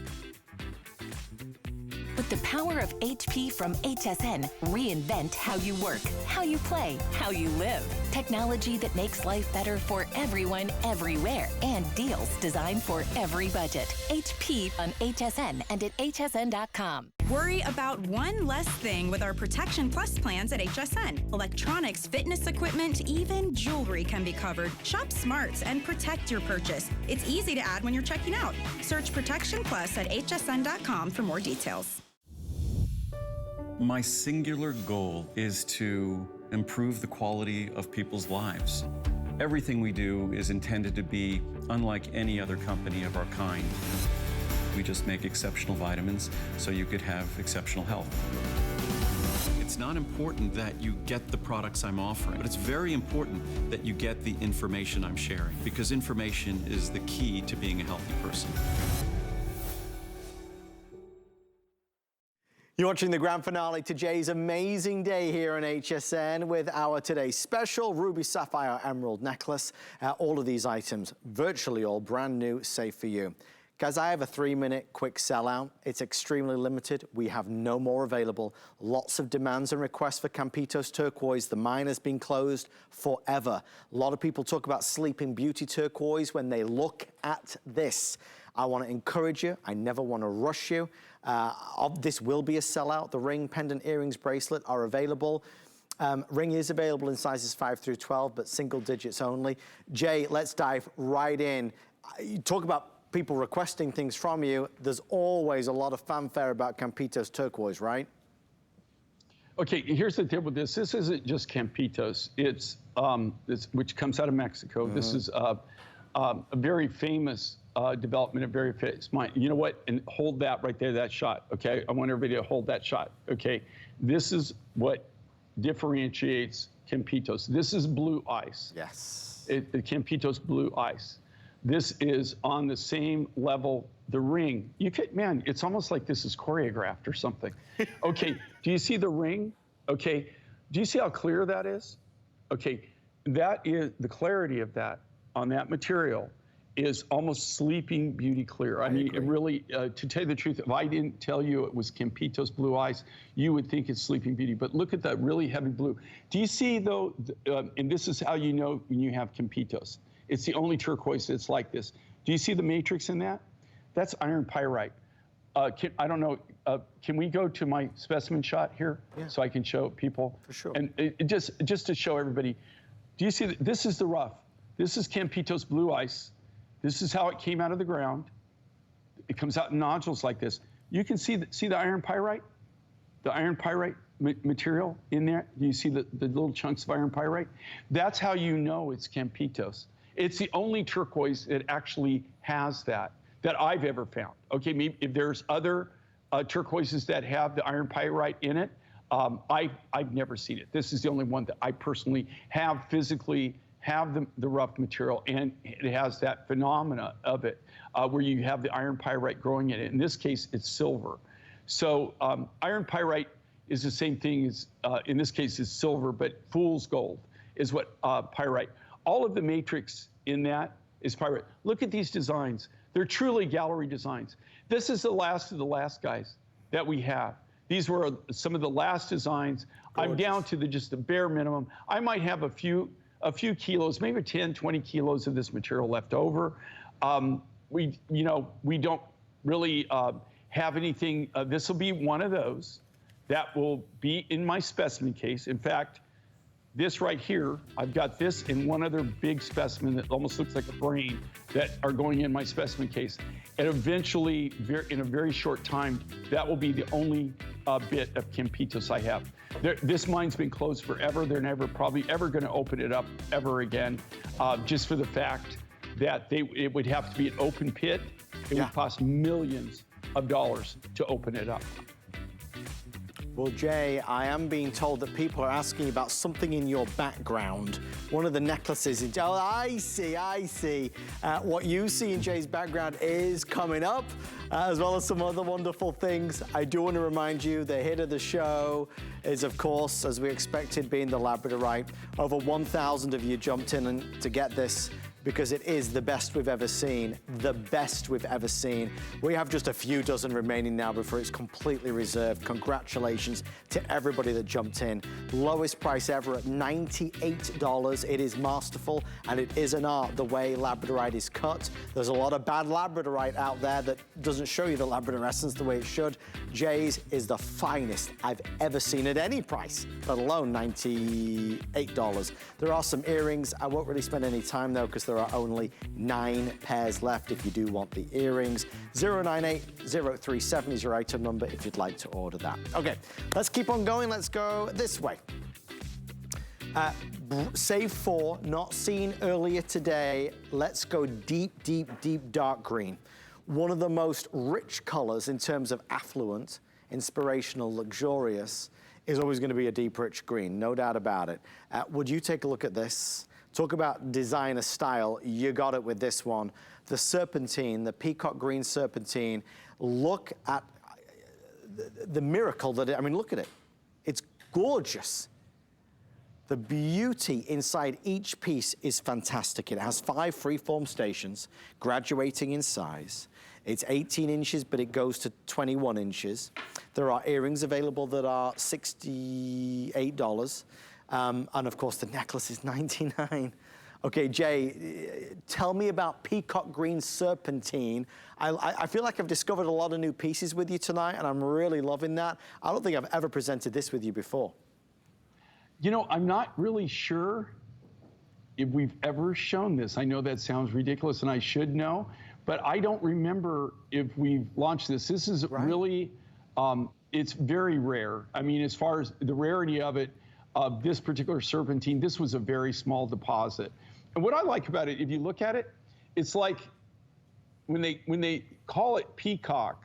With the power of HP from HSN, reinvent how you work, how you play, how you live. Technology that makes life better for everyone, everywhere. And deals designed for every budget. HP on HSN and at hsn.com. Worry about one less thing with our Protection Plus plans at HSN. Electronics, fitness equipment, even jewelry can be covered. Shop smart and protect your purchase. It's easy to add when you're checking out. Search Protection Plus at hsn.com for more details. My singular goal is to improve the quality of people's lives. Everything we do is intended to be unlike any other company of our kind. We just make exceptional vitamins so you could have exceptional health. It's not important that you get the products I'm offering, but it's very important that you get the information I'm sharing, because information is the key to being a healthy person. You're watching the grand finale to Jay's amazing day here on HSN with our today's special ruby sapphire emerald necklace. All of these items, virtually all brand new, safe for you. Guys, I have a 3-minute quick sellout. It's extremely limited. We have no more available. Lots of demands and requests for Campitos Turquoise. The mine has been closed forever. A lot of people talk about Sleeping Beauty Turquoise when they look at this. I want to encourage you. I never want to rush you. This will be a sellout. The ring, pendant, earrings, bracelet are available. Ring is available in sizes 5 through 12, but single digits only. Jay, let's dive right in. You talk about people requesting things from you. There's always a lot of fanfare about Campitos Turquoise, right? Okay, here's the deal with this. This isn't just Campitos. It's which comes out of Mexico. Mm-hmm. This is a very famous development, a very famous mine. You know what? And hold that right there, that shot. Okay, I want everybody to hold that shot. Okay, this is what differentiates Campitos. This is blue ice. Yes. Campitos blue ice. This is on the same level. The ring, you could, man, it's almost like this is choreographed or something. Okay, do you see the ring? Okay, do you see how clear that is? Okay, that is the clarity of that on that material is almost Sleeping Beauty clear. I mean, it really, to tell you the truth, if I didn't tell you it was Campitos Blue Ice, you would think it's Sleeping Beauty. But look at that really heavy blue. Do you see, though, and this is how you know when you have Campitos. It's the only turquoise that's like this. Do you see the matrix in that? That's iron pyrite. I don't know, can we go to my specimen shot here so I can show people? For sure. And just to show everybody, do you see, this is the rough. This is Campitos Blue Ice. This is how it came out of the ground. It comes out in nodules like this. You can see the iron pyrite? The iron pyrite material in there? Do you see the little chunks of iron pyrite? That's how you know it's Campitos. It's the only turquoise that actually has that I've ever found. Okay, maybe if there's other turquoises that have the iron pyrite in it, I've never seen it. This is the only one that I personally have physically have the rough material, and it has that phenomena of it where you have the iron pyrite growing in it. In this case, it's silver. So iron pyrite is the same thing as, in this case, is silver, but fool's gold is what pyrite. All of the matrix in that is pyrite. Look at these designs. They're truly gallery designs. This is the last of the last, guys, that we have. These were some of the last designs. Gorgeous. I'm down to just the bare minimum. I might have a few kilos, maybe 10, 20 kilos of this material left over. We don't really have anything. This will be one of those that will be in my specimen case. In fact, this right here, I've got this and one other big specimen that almost looks like a brain that are going in my specimen case. And eventually, in a very short time, that will be the only bit of Campitos I have. This mine's been closed forever. They're never probably ever going to open it up ever again, just for the fact that it would have to be an open pit. It would cost millions of dollars to open it up. Well, Jay, I am being told that people are asking about something in your background. One of the necklaces. Oh, I see. What you see in Jay's background is coming up, as well as some other wonderful things. I do want to remind you, the hit of the show is, of course, as we expected, being the Labradorite. Over 1,000 of you jumped in to get this, because it is the best we've ever seen, the best we've ever seen. We have just a few dozen remaining now before it's completely reserved. Congratulations to everybody that jumped in. Lowest price ever at $98. It is masterful, and it is an art, the way Labradorite is cut. There's a lot of bad Labradorite out there that doesn't show you the Labrador essence the way it should. Jay's is the finest I've ever seen at any price, let alone $98. There are some earrings. I won't really spend any time though, because there are only 9 pairs left if you do want the earrings. 098037 is your item number if you'd like to order that. Okay, let's keep on going. Let's go this way. Save 4, not seen earlier today. Let's go deep, deep, deep dark green. One of the most rich colors in terms of affluent, inspirational, luxurious, is always going to be a deep, rich green, no doubt about it. Would you take a look at this? Talk about designer style, you got it with this one. The serpentine, the peacock green serpentine. Look at the miracle that look at it. It's gorgeous. The beauty inside each piece is fantastic. It has 5 freeform stations, graduating in size. It's 18 inches, but it goes to 21 inches. There are earrings available that are $68. And of course, the necklace is $99. Okay, Jay, tell me about peacock green serpentine. I feel like I've discovered a lot of new pieces with you tonight, and I'm really loving that. I don't think I've ever presented this with you before. You know, I'm not really sure if we've ever shown this. I know that sounds ridiculous, and I should know, but I don't remember if we've launched this. This is really, it's very rare. I mean, as far as the rarity of it, this particular serpentine, this was a very small deposit. And what I like about it, if you look at it, it's like when they call it peacock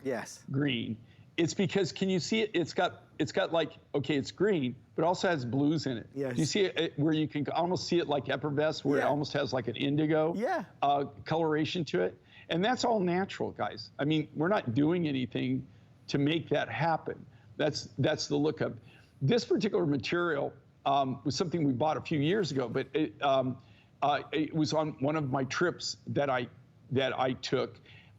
green, it's because, can you see it? It's got like, okay, it's green, but also has blues in it. Yes. Do you see it where you can almost see it like effervescence, where it almost has like an indigo coloration to it? And that's all natural, guys. I mean, we're not doing anything to make that happen. That's the look of this particular material. Was something we bought a few years ago, but it was on one of my trips that I that I took.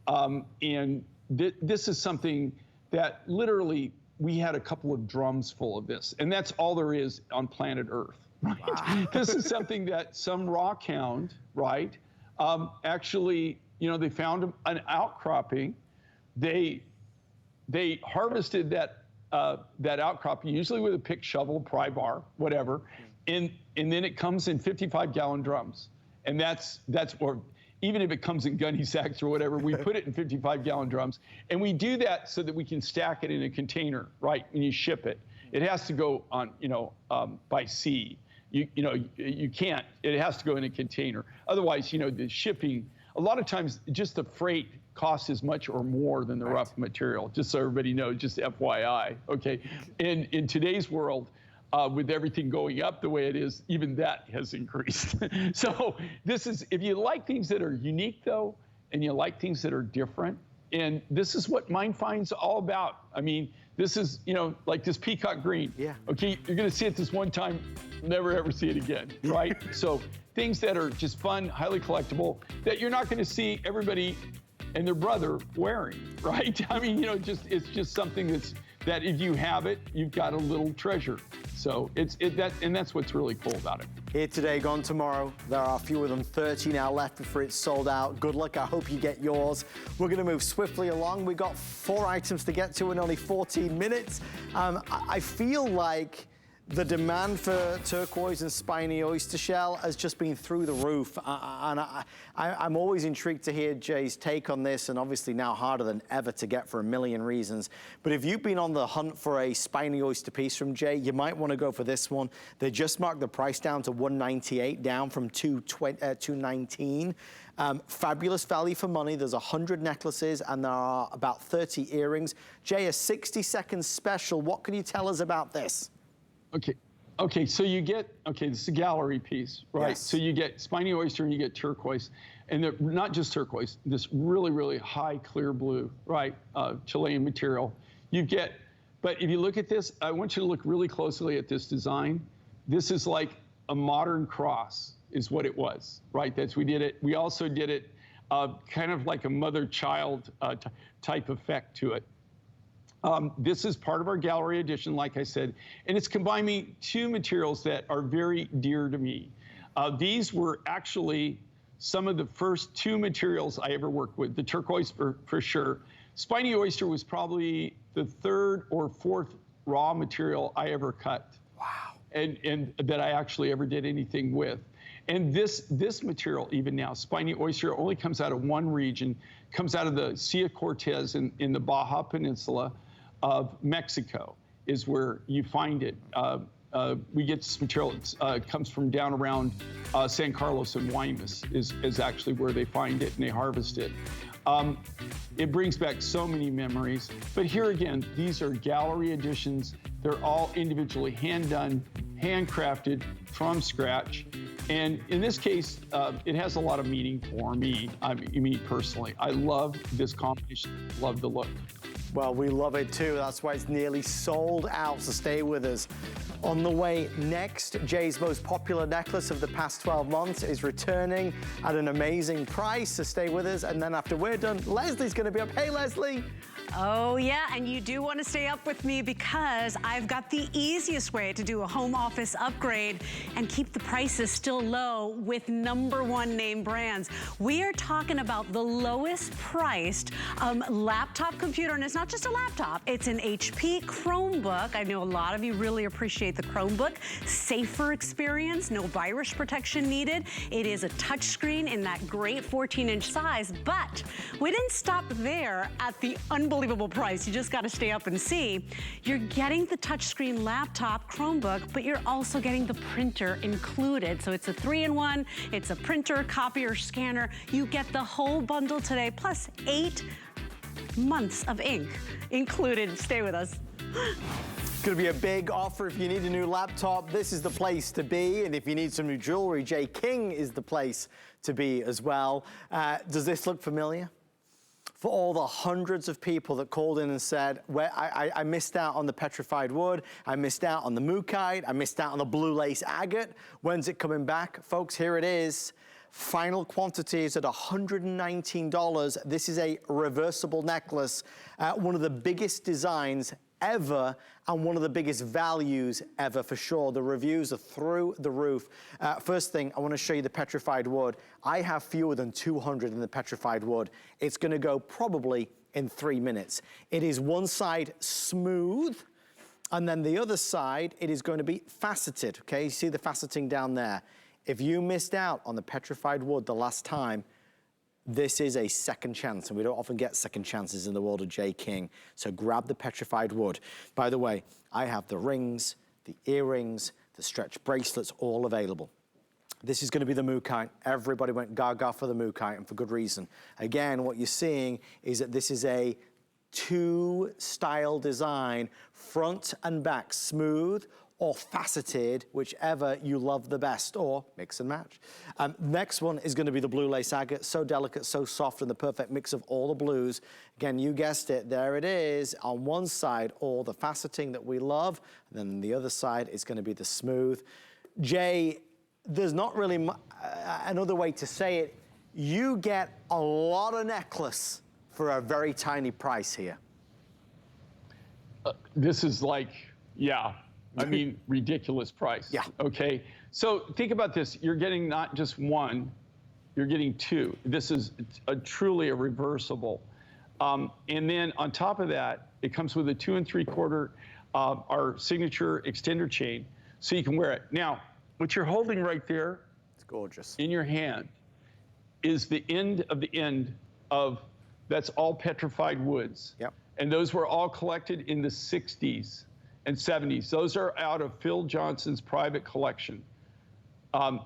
And this is something that literally, we had a couple of drums full of this, and that's all there is on planet Earth, right? Wow. This is something that some rock hound, right, actually, you know, they found an outcropping. They harvested that outcropping, usually with a pick, shovel, pry bar, whatever, and then it comes in 55-gallon drums, and that's or even if it comes in gunny sacks or whatever, we put it in 55-gallon drums, and we do that so that we can stack it in a container, right? When you ship it, it has to go on, you know, by sea. You can't. It has to go in a container. Otherwise, you know, the shipping. A lot of times, just the freight costs as much or more than the rough material. Just so everybody knows, just FYI. Okay. In today's world, with everything going up the way it is, even that has increased. So this is, if you like things that are unique though, and you like things that are different, and this is what MindFind's all about. I mean, this is, you know, like this peacock green. Yeah. Okay, you're gonna see it this one time, never ever see it again, right? So things that are just fun, highly collectible, that you're not gonna see everybody and their brother wearing, right? I mean, you know, it's just something that if you have it, you've got a little treasure. So that's what's really cool about it. Here today, gone tomorrow. There are fewer than 30 now left before it's sold out. Good luck, I hope you get yours. We're gonna move swiftly along. We've got 4 items to get to in only 14 minutes. I feel like the demand for turquoise and spiny oyster shell has just been through the roof. And I'm always intrigued to hear Jay's take on this, and obviously now harder than ever to get for a million reasons. But if you've been on the hunt for a spiny oyster piece from Jay, you might want to go for this one. They just marked the price down to $198, down from $219. Fabulous value for money. There's 100 necklaces and there are about 30 earrings. Jay, a 60-second special. What can you tell us about this? Okay, so you get, this is a gallery piece, right? Yes. So you get spiny oyster and you get turquoise, and they're not just turquoise, this really, really high clear blue, right? Chilean material. You get, but if you look at this, I want you to look really closely at this design. This is like a modern cross is what it was, right? We did it. We also did it kind of like a mother-child type effect to it. This is part of our gallery edition, like I said, and it's combining 2 materials that are very dear to me. These were actually some of the first 2 materials I ever worked with, the turquoise for sure. Spiny oyster was probably the 3rd or 4th raw material I ever cut. Wow. And that I actually ever did anything with. And this material, even now, spiny oyster, only comes out of one region, comes out of the Sea of Cortez in the Baja Peninsula of Mexico is where you find it. We get this material, it comes from down around San Carlos and Guaymas is actually where they find it and they harvest it. It brings back so many memories. But here again, these are gallery editions. They're all individually hand done, handcrafted from scratch. And in this case, it has a lot of meaning for me, me personally. I love this combination, love the look. Well, we love it too. That's why it's nearly sold out, so stay with us. On the way next, Jay's most popular necklace of the past 12 months is returning at an amazing price, so stay with us. And then after we're done, Leslie's gonna be up. Hey, Leslie. Oh yeah, and you do want to stay up with me because I've got the easiest way to do a home office upgrade and keep the prices still low with #1 name brands. We are talking about the lowest priced laptop computer, and it's not just a laptop, it's an HP Chromebook. I know a lot of you really appreciate the Chromebook. Safer experience, no virus protection needed. It is a touchscreen in that great 14-inch size, but we didn't stop there at the unbelievable price. You just got to stay up and see. You're getting the touchscreen laptop Chromebook, but you're also getting the printer included. So it's a 3-in-1. It's a printer, copier, scanner. You get the whole bundle today, plus 8 months of ink included. Stay with us. It's gonna be a big offer. If you need a new laptop, this is the place to be. And if you need some new jewelry, J. King is the place to be as well. Does this look familiar? For all the hundreds of people that called in and said, I missed out on the petrified wood, I missed out on the mookaite, I missed out on the blue lace agate. When's it coming back? Folks, here it is. Final quantity is at $119. This is a reversible necklace, one of the biggest designs ever and one of the biggest values ever for sure. The reviews are through the roof. First thing, I want to show you the petrified wood. I have fewer than 200 in the petrified wood. It's going to go probably in 3 minutes. It is one side smooth, and then the other side, it is going to be faceted, okay? You see the faceting down there. If you missed out on the petrified wood the last time, this is a second chance, and we don't often get second chances in the world of J. King. So grab the petrified wood. By the way, I have the rings, the earrings, the stretch bracelets, all available. This is going to be the Mookai. Everybody went gaga for the Mookai, and for good reason. Again, what you're seeing is that this is a two-style design, front and back, smooth or faceted, whichever you love the best, or mix and match. Next one is going to be the blue lace agate, so delicate, so soft, and the perfect mix of all the blues. Again, you guessed it, there it is. On one side, all the faceting that we love, and then the other side is going to be the smooth. Jay, there's not really another way to say it. You get a lot of necklace for a very tiny price here. This is like, yeah, I mean, ridiculous price. Yeah. Okay. So think about this. You're getting not just one, you're getting two. This is truly a reversible. And then on top of that, it comes with a 2 3/4 our signature extender chain, so you can wear it. Now, what you're holding right there, it's gorgeous, in your hand, is the end of that's all petrified woods. Yep. And those were all collected in the 60s and 70s. Those are out of Phil Johnson's private collection.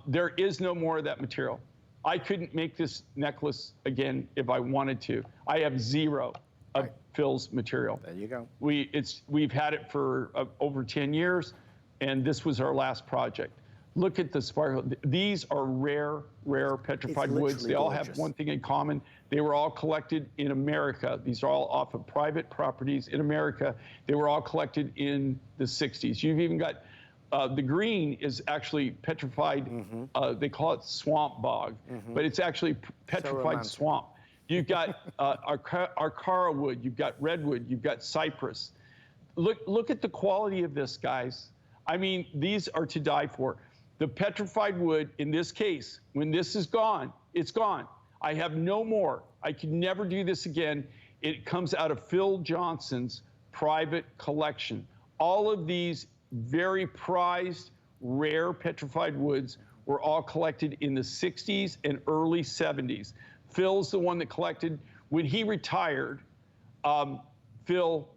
There is no more of that material. I couldn't make this necklace again if I wanted to. I have zero of Phil's material. There you go. We've had it for over 10 years, and this was our last project. Look at the sparkle. These are rare petrified woods. They all have one thing in common. They were all collected in America. These are all off of private properties in America. They were all collected in the 60s. You've even got, the green is actually petrified, they call it swamp bog, but it's actually petrified swamp. You've got Arcara wood, you've got redwood, you've got cypress. Look at the quality of this, guys. I mean, these are to die for. The petrified wood, in this case, when this is gone, it's gone. I have no more. I could never do this again. It comes out of Phil Johnson's private collection. All of these very prized, rare petrified woods were all collected in the 60s and early 70s. Phil's the one that collected. When he retired, Phil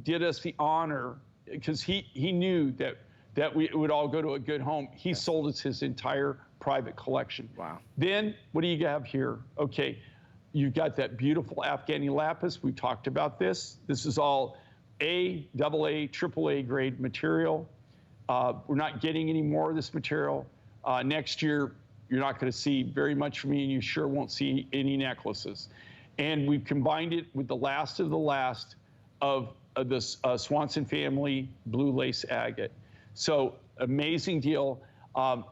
did us the honor, because he knew that we would all go to a good home. He sold us his entire private collection. Wow. Then what do you have here? Okay, you've got that beautiful Afghani lapis. We talked about this. This is all A, AA, AAA grade material. We're not getting any more of this material. Next year, you're not going to see very much from me, and you sure won't see any necklaces. And we've combined it with the last of the last of this Swanson family blue lace agate. So amazing deal.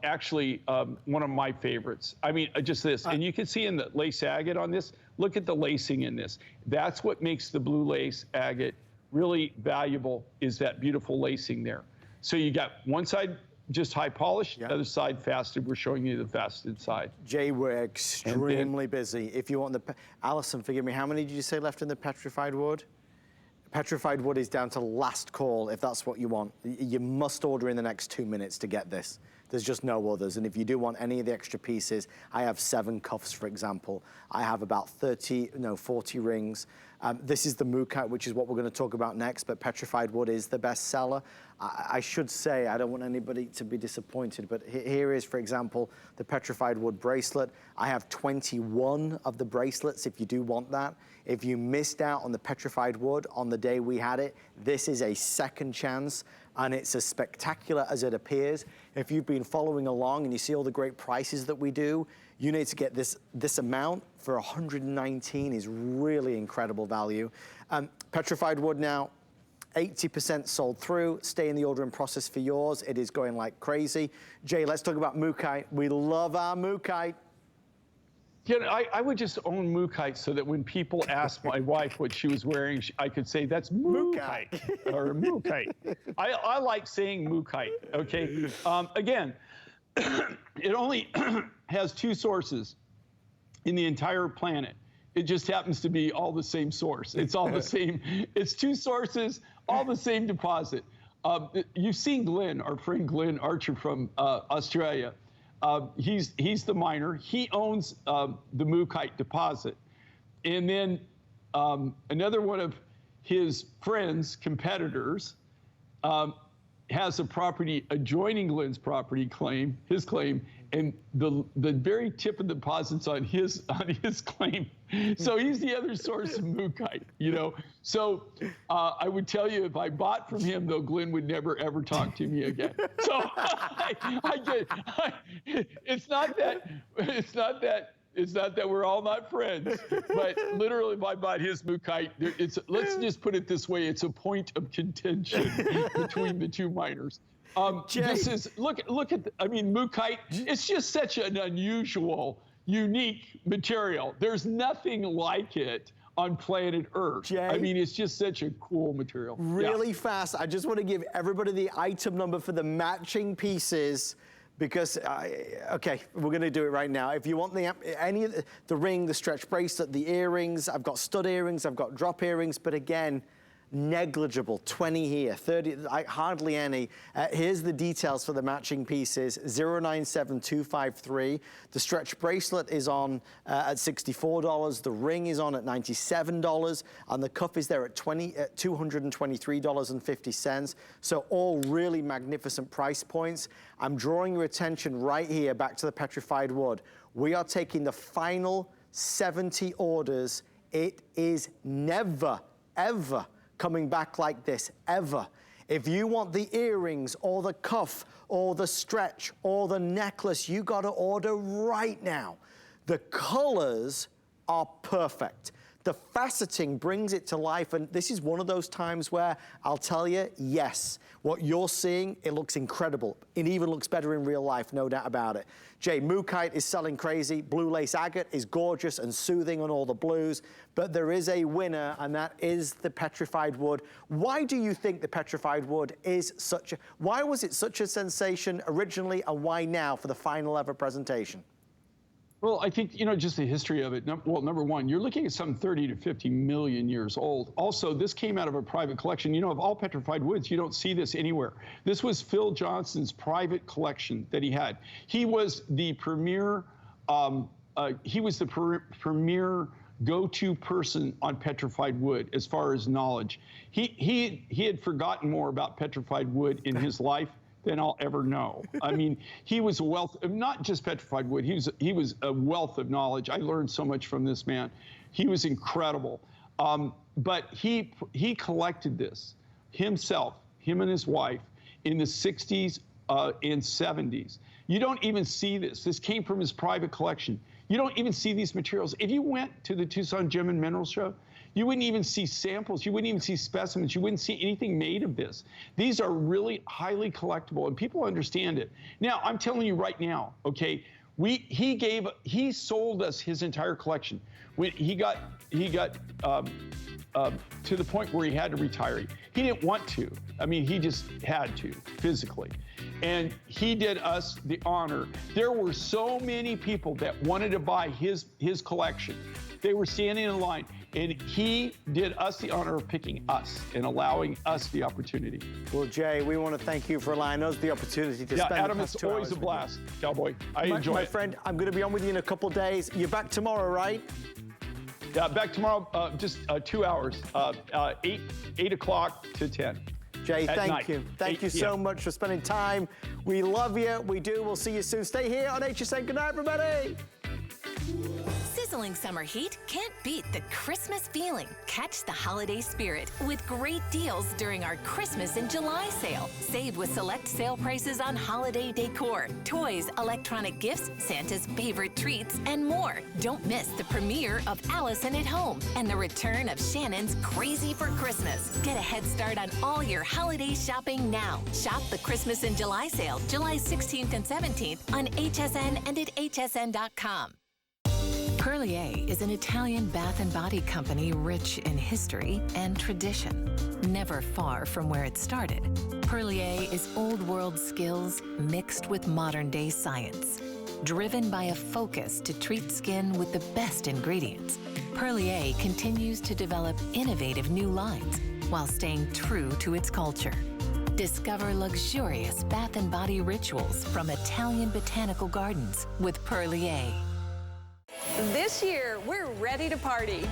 Actually, one of my favorites. I mean, just this. And you can see in the lace agate on this, look at the lacing in this. That's what makes the blue lace agate really valuable, is that beautiful lacing there. So you got one side just high polished, the other side faceted. We're showing you the faceted side. Jay, we're extremely busy. If you want the, Alison, forgive me, how many did you say left in the petrified wood? Petrified wood is down to last call if that's what you want. You must order in the next 2 minutes to get this. There's just no others. And if you do want any of the extra pieces, I have 7 cuffs, for example. I have about 40 rings. This is the Mookai, which is what we're going to talk about next, but petrified wood is the best seller. I should say, I don't want anybody to be disappointed, but here is, for example, the petrified wood bracelet. I have 21 of the bracelets if you do want that. If you missed out on the petrified wood on the day we had it, this is a second chance, and it's as spectacular as it appears. If you've been following along and you see all the great prices that we do, you need to get this amount for $119 is really incredible value. Petrified wood now, 80% sold through. Stay in the ordering process for yours. It is going like crazy. Jay, let's talk about Mookite. We love our Mookite. You know, I would just own Mookite so that when people asked my wife what she was wearing, I could say, that's Mookite or Mookite. I like saying Mookite, okay? Again, it only has 2 sources in the entire planet. It just happens to be all the same source. It's all the same. It's 2 sources, all the same deposit. You've seen Glenn, our friend Glenn Archer from Australia. He's the miner. He owns the Mookite deposit. And then another one of his friends, competitors, has a property adjoining Glenn's property claim, his claim, and the very tip of the deposit's on his claim. So he's the other source of Mookite, you know. So I would tell you, if I bought from him, though, Glenn would never ever talk to me again. So it's not that we're all not friends, but literally, if I bought his Mookite, let's just put it this way: it's a point of contention between the 2 miners. This is look at I mean, Mookite. It's just such an unusual, unique material. There's nothing like it on planet Earth. Jay, I mean, it's just such a cool material. Really fast, I just want to give everybody the item number for the matching pieces, because, okay, we're going to do it right now. If you want any of the ring, the stretch bracelet, the earrings, I've got stud earrings, I've got drop earrings, but again, negligible, 20 here, 30, hardly any. Here's the details for the matching pieces, 097253. The stretch bracelet is on at $64. The ring is on at $97. And the cuff is there at $223.50. So all really magnificent price points. I'm drawing your attention right here back to the petrified wood. We are taking the final 70 orders. It is never, ever coming back like this, ever. If you want the earrings or the cuff or the stretch or the necklace, you gotta order right now. The colors are perfect. The faceting brings it to life, and this is one of those times where I'll tell you, yes, what you're seeing, it looks incredible. It even looks better in real life, no doubt about it. Jay, Mookite is selling crazy. Blue lace agate is gorgeous and soothing on all the blues, but there is a winner, and that is the petrified wood. Why do you think the petrified wood is why was it such a sensation originally, and why now for the final ever presentation? Well, I think, you know, just the history of it. Well, number one, you're looking at some 30 to 50 million years old. Also, this came out of a private collection. You know, of all petrified woods, you don't see this anywhere. This was Phil Johnson's private collection that he had. He was the premier, premier go-to person on petrified wood as far as knowledge. He had forgotten more about petrified wood in his life than I'll ever know. I mean, he was a wealth of not just petrified wood. He was a wealth of knowledge. I learned so much from this man. He was incredible. But he collected this himself, him and his wife, in the 60s and 70s. You don't even see this. This came from his private collection. You don't even see these materials. If you went to the Tucson Gem and Mineral Show, you wouldn't even see samples. You wouldn't even see specimens. You wouldn't see anything made of this. These are really highly collectible, and people understand it. Now, I'm telling you right now, okay, he sold us his entire collection. When he got to the point where he had to retire. He didn't want to. I mean, he just had to physically. And he did us the honor. There were so many people that wanted to buy his collection. They were standing in line, and he did us the honor of picking us and allowing us the opportunity. Well, Jay, we want to thank you for allowing us the opportunity to spend Adam, the past it's 2 always hours a blast, Cowboy. I enjoy it. My friend, I'm going to be on with you in a couple days. You're back tomorrow, right? Yeah, back tomorrow, just 2 hours, 8 o'clock to 10. Jay, thank you. Thank you so much for spending time. We love you. We do. We'll see you soon. Stay here on HSN. Good night, everybody. Sizzling summer heat can't beat the Christmas feeling. Catch the holiday spirit with great deals during our Christmas in July sale. Save with select sale prices on holiday decor, toys, electronic gifts, Santa's favorite treats, and more. Don't miss the premiere of Allison at Home and the return of Shannon's Crazy for Christmas. Get a head start on all your holiday shopping now. Shop the Christmas in July sale, July 16th and 17th on HSN and at hsn.com. Perlier is an Italian bath and body company rich in history and tradition, never far from where it started. Perlier is old world skills mixed with modern day science, driven by a focus to treat skin with the best ingredients. Perlier continues to develop innovative new lines while staying true to its culture. Discover luxurious bath and body rituals from Italian botanical gardens with Perlier. This year, we're ready to party.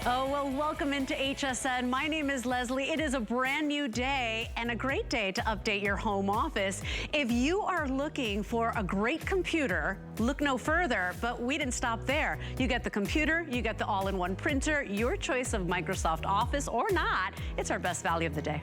Oh, well, welcome into HSN. My name is Leslie. It is a brand new day and a great day to update your home office. If you are looking for a great computer, look no further, but we didn't stop there. You get the computer, you get the all-in-one printer, your choice of Microsoft Office or not. It's our best value of the day.